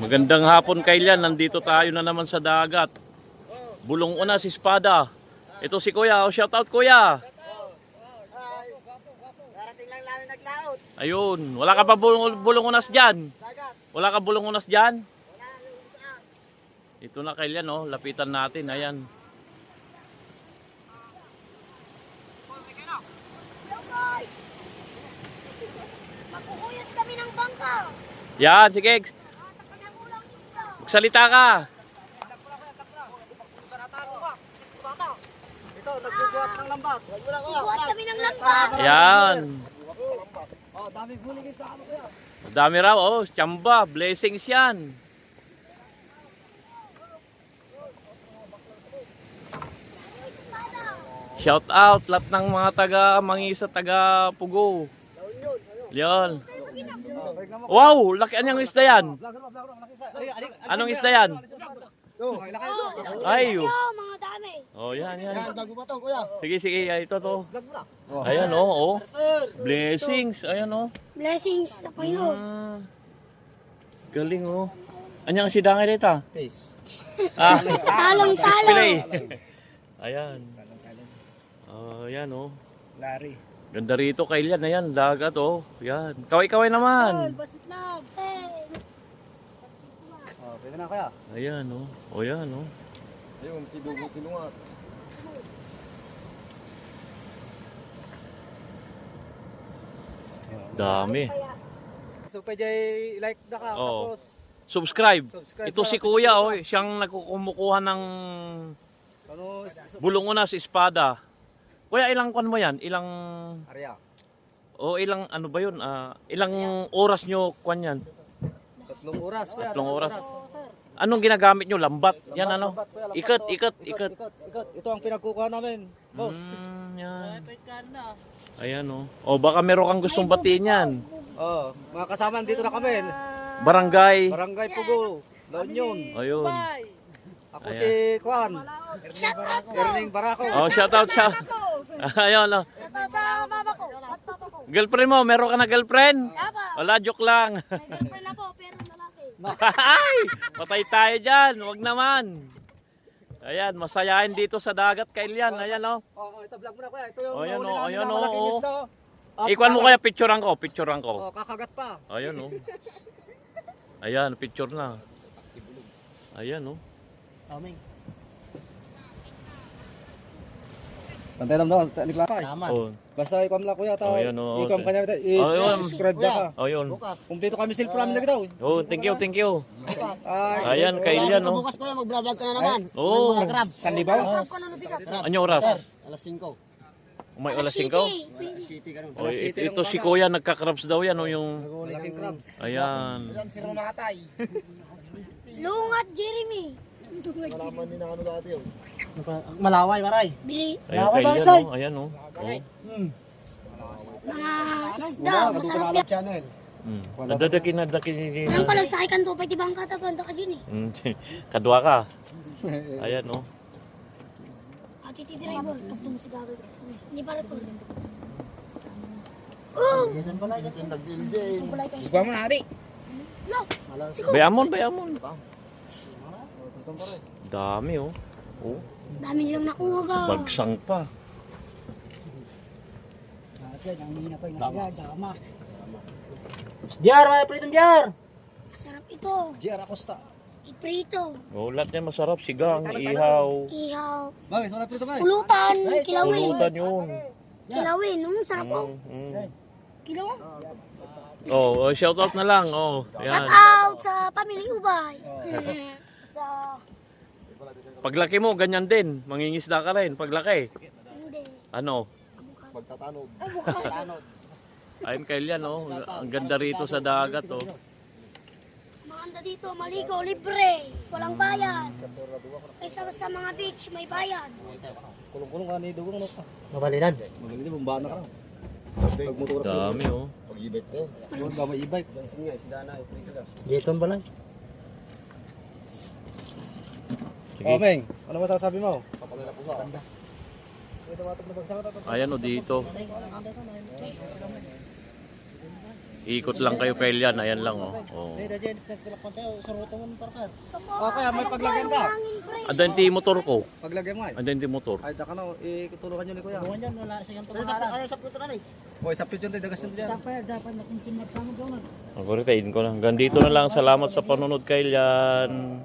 Magandang hapon, Kailan. Nandito tayo na naman sa dagat. Bulong Unas, Espada. Ito si Kuya. Oh, shout out, Kuya. Darating lang namin naglaot. Ayun. Wala ka pa bulong Unas dyan? Wala ka bulong Unas dyan? Ito na, Kailan. Oh. Lapitan natin. Ayan. Magkukuyot kami ng bangka. Yan, sige. Magsalita ka. Ito, nagbubuhat ng lambat. Buhat kami ng lambat. Yan. Oh, daming huli sa ano kaya. Dami raw. Oh, tsamba. Blessings yan. Shout out lahat ng mga taga-mangisa, taga-pugo. Yan. Wow, laki anyang isda yan. Anong isda yan? Ay, Yo, mga dami. oh, yan. Bago pa to, kuya. Sige, sige, ito to. Ayan, oh. Blessings, ayan, oh. Blessings sa Panginoon. Galing, oh. Anyang si Dangay dito? Peace. Ah, Talong-talong. pilay. Ayan. Oh, ayan, oh. Lari. Ganda rito, Kailan. Ayan, dagat, oh. Yan. Kaway-kaway naman. Basit lang. Eh, Oh, pwede na kaya. Ayan, oh. O, yan, oh. Ayun, si Dugot sinungat. Dami. So pwede like na ka, Oo. tapos Subscribe. subscribe Ito ka, si tapos Kuya, like oh. ka. Siyang nagkukumukuha ng Ano, Bulong Unas, Espada. Kuya, ilang kwan mo yan? Ilang... Arya. O ilang ano ba yun? Ilang oras nyo kwan yan? 3 oras, kuya. 3 oras. Oo, sir. Anong ginagamit nyo? Lambat? Yan ano? Lambat, kuya, lambat Ikot, to. ikot, Ikot. ikot. Ito ang pinagkukuha namin, boss. Yan. Ayan, oh. O baka meron kang gustong batiin yan. Oh, mga kasama dito na kami. Barangay. Barangay Pugo, La Union. Ayun. Ako Ayan. si Juan, shout out po. Erning Barako. Oh, shout out siya. Ayun, oh. Shout out sa mama ko at papa ko. Girlfriend mo, meron ka na girlfriend? Aba, Wala, joke lang. may girlfriend na po, pero lalaki. Ay, patay tayo dyan. Wag naman. Ayan, masayahin dito sa dagat, Kailan. Ayan, oh. Oh, ito vlog mo na kuya. Ito yung Ayan, nahuli oh, namin ayan, na malaking oh. isda. At Ikuan mo kakagat- kaya, picturean ko, picturean ko. Oh, kakagat pa. Ayan, oh. Ayan, picture na. Ayan, oh. Aming. Pantay lang daw, liklapay. Oh, Basta ikam lang kuya, Oh, ayan, oh. ikam kanya, Oh, yun. i-subscribe na ka. oh, yun. Kumpleto kami silk namin na daw. Oh, thank you, thank you. Ay, Ayan, Kailan, oh. bukas kuya, mag-vlog ka na naman. Oh, San Libaw? anyo oras? Alas 5. May olas 5? City ka Oh, ito si Kuya, nagka-crabs daw yan, oh, yung... Malaking crabs. Ayan. Si Romatay. Lungat, Jeremy. Malaman din na ano dati yun. Malaway, maray. Bili Ayan, Kailan, oh. Ayan, oh. Oh. mga isda, masarap yan. Channel. Nadadakin. Nang palang sakay kan to, pwede bang katapon ka dyan eh. Kadwa ka. Ayan, oh. Ati driver, kaptong si gagawin. Hindi para to. Oh! Kulay kayo. Iba mo na, Adi. No! Siko! Bayamon, bayamon. Dami, oh. Oh, Dami nilang nakuha ga. bagsang pa. Diar, may pritong diar. Masarap ito. Diar Acosta. Iprito. Oh, lahat yan masarap. Sigang, ihaw. Ihaw. Bagay, sarap prito guys. Pulutan. Kilawin. Pulutan yun. Kilawin. Sarap po. Kilawin. Oh, shout out na lang. Oh, Shout ayan. out sa pamilya Ubay. Sa... Paglaki mo, ganyan din. Mangingisda ka rin. Paglaki. Hindi. Ano? Pagtatanod. Ay, bukan. Ayun, Kailan, oh. Ang ganda rito sa dagat, oh. Maganda dito, maligo, libre. Walang bayad. Kaysa sa mga beach, may bayad. Kulong-kulong ka ni Dugong ano pa. Mabalinan. Magaling bumbaan na ka. Pagmotor Dami, oh. Pag-e-bike tayo. Yun ba may e-bike? Isang nga, isda na. Dito ba lang? Sige. Oh, Meng, ano masasabi mo? Kapalala po sa kanda. Ito matag na bagsak. Ayan, oh, dito. Ikot lang kayo kay Lian, ayan lang oh. Oh. Kaya may paglagyan ka. Andan ti motor ko. Paglagyan mo ay. Andan ti motor. Ay, taka na, itulungan nyo ni Kuya. Buwan yan, wala siyang tumara. Ay, sa puto na rin. O, isapit yun tayo, dagas yun dyan. Dapat na kung tumag sa mga Ako rin, ko na. Hanggang dito na lang. Salamat sa panunod kay Lian.